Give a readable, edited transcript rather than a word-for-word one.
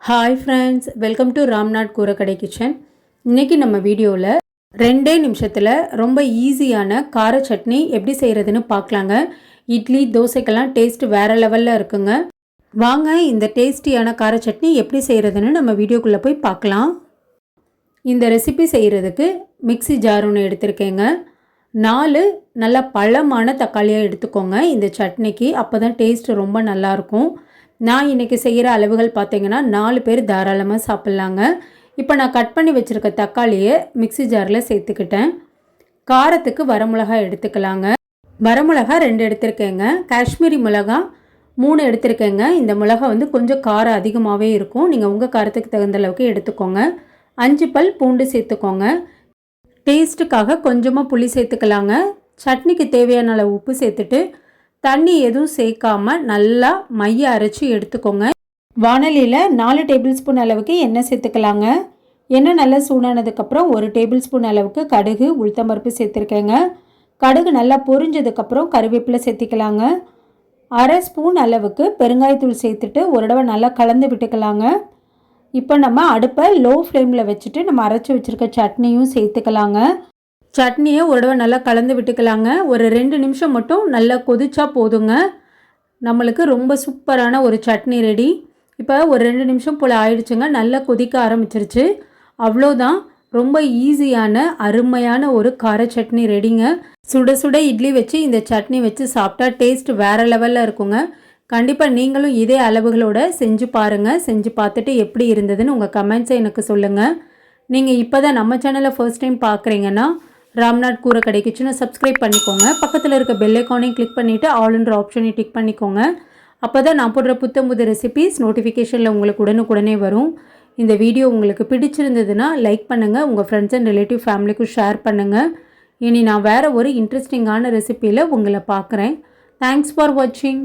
Hi friends, welcome to Ramnath கூரக்கடை kitchen. இன்றைக்கி நம்ம வீடியோவில் 2 நிமிஷத்தில் ரொம்ப ஈஸியான கார சட்னி எப்படி செய்கிறதுன்னு பார்க்கலாங்க. இட்லி தோசைக்கெல்லாம் டேஸ்ட் வேறு லெவலில் இருக்குங்க. வாங்க இந்த டேஸ்டியான கார சட்னி எப்படி செய்கிறதுன்னு நம்ம வீடியோக்குள்ளே போய் பார்க்கலாம். இந்த ரெசிபி செய்கிறதுக்கு மிக்ஸி ஜார் ஒன்று எடுத்திருக்கேங்க. 4 நல்லா பழமான தக்காளியாக எடுத்துக்கோங்க இந்த சட்னிக்கு. அப்போ தான் டேஸ்ட் ரொம்ப நல்லாயிருக்கும். நான் இன்றைக்கி செய்கிற அளவுகள் பார்த்திங்கன்னா 4 பேர் தாராளமாக சாப்பிட்லாங்க. இப்போ நான் கட் பண்ணி வச்சுருக்க தக்காளியை மிக்ஸி ஜாரில் சேர்த்துக்கிட்டேன். காரத்துக்கு வரமிளகாய் எடுத்துக்கலாங்க. வரமிளகாய் 2 எடுத்திருக்கேங்க. காஷ்மீரி மிளகாய் 3 எடுத்திருக்கேங்க. இந்த மிளகாய் கொஞ்சம் காரம் அதிகமாகவே இருக்கும். நீங்கள் உங்கள் காரத்துக்கு தகுந்த அளவுக்கு எடுத்துக்கோங்க. 5 பல் பூண்டு சேர்த்துக்கோங்க. டேஸ்ட்டுக்காக கொஞ்சமாக புளி சேர்த்துக்கலாங்க. சட்னிக்கு தேவையான அளவு உப்பு சேர்த்துட்டு தண்ணி எதுவும் சேர்க்காமல் நல்லா மைய அரைச்சி எடுத்துக்கோங்க. வானலியில் 4 டேபிள் ஸ்பூன் அளவுக்கு எண்ணெய் சேர்த்துக்கலாங்க. எண்ணெய் நல்லா சூடானதுக்கப்புறம் 1 டேபிள் ஸ்பூன் அளவுக்கு கடுகு உளுத்தம்பருப்பு சேர்த்துருக்கேங்க. கடுகு நல்லா பொரிஞ்சதுக்கப்புறம் கருவேப்பிலை சேர்த்திக்கலாங்க. 1/2 ஸ்பூன் அளவுக்கு பெருங்காயத்தூள் சேர்த்துட்டு ஒரு தடவை நல்லா கலந்து விட்டுக்கலாங்க. இப்போ நம்ம அடுப்பை லோ ஃப்ளேமில் வச்சுட்டு நம்ம அரைச்சி வச்சுருக்க சட்னியும் சேர்த்துக்கலாங்க. சட்னியை ஒரு தடவை நல்லா கலந்து விட்டுக்கலாங்க. ஒரு 2 நிமிஷம் மட்டும் நல்லா கொதிச்சா போதுங்க. நம்மளுக்கு ரொம்ப சூப்பரான ஒரு சட்னி ரெடி. இப்போ ஒரு 2 நிமிஷம் போல் ஆயிடுச்சுங்க. நல்லா கொதிக்க ஆரம்பிச்சிருச்சு. அவ்வளோதான், ரொம்ப ஈஸியான அருமையான ஒரு கார சட்னி ரெடிங்க. சுட சுட இட்லி வச்சு இந்த சட்னி வச்சு சாப்பிட்டா டேஸ்ட் வேறு லெவலில் இருக்குங்க. கண்டிப்பாக நீங்களும் இதே அளவுகளோடு செஞ்சு பாருங்கள். செஞ்சு பார்த்துட்டு எப்படி இருந்ததுன்னு உங்கள் கமெண்ட்ஸை எனக்கு சொல்லுங்கள். நீங்கள் இப்போ தான் நம்ம சேனலை ஃபர்ஸ்ட் டைம் பார்க்குறீங்கன்னா ராம்நாத் கூரக்கடை கிச்சனை சப்ஸ்கிரைப் பண்ணிக்கோங்க. பக்கத்தில் இருக்க பெல் ஐக்கானையும் கிளிக் பண்ணிவிட்டு ஆல்ன்ற ஆப்ஷனையும் டிக் பண்ணிக்கோங்க. அப்போ தான் நான் போடுற புது ரெசிபீஸ் நோட்டிஃபிகேஷனில் உங்களுக்கு உடனுக்குடனே வரும். இந்த வீடியோ உங்களுக்கு பிடிச்சிருந்ததுன்னா லைக் பண்ணுங்கள். உங்கள் ஃப்ரெண்ட்ஸ் அண்ட் ரிலேட்டிவ் ஃபேமிலிக்கும் ஷேர் பண்ணுங்கள். இனி நான் வேறு ஒரு இன்ட்ரெஸ்டிங்கான ரெசிபியில் உங்களை பார்க்குறேன். தேங்க்ஸ் ஃபார் வாட்சிங்.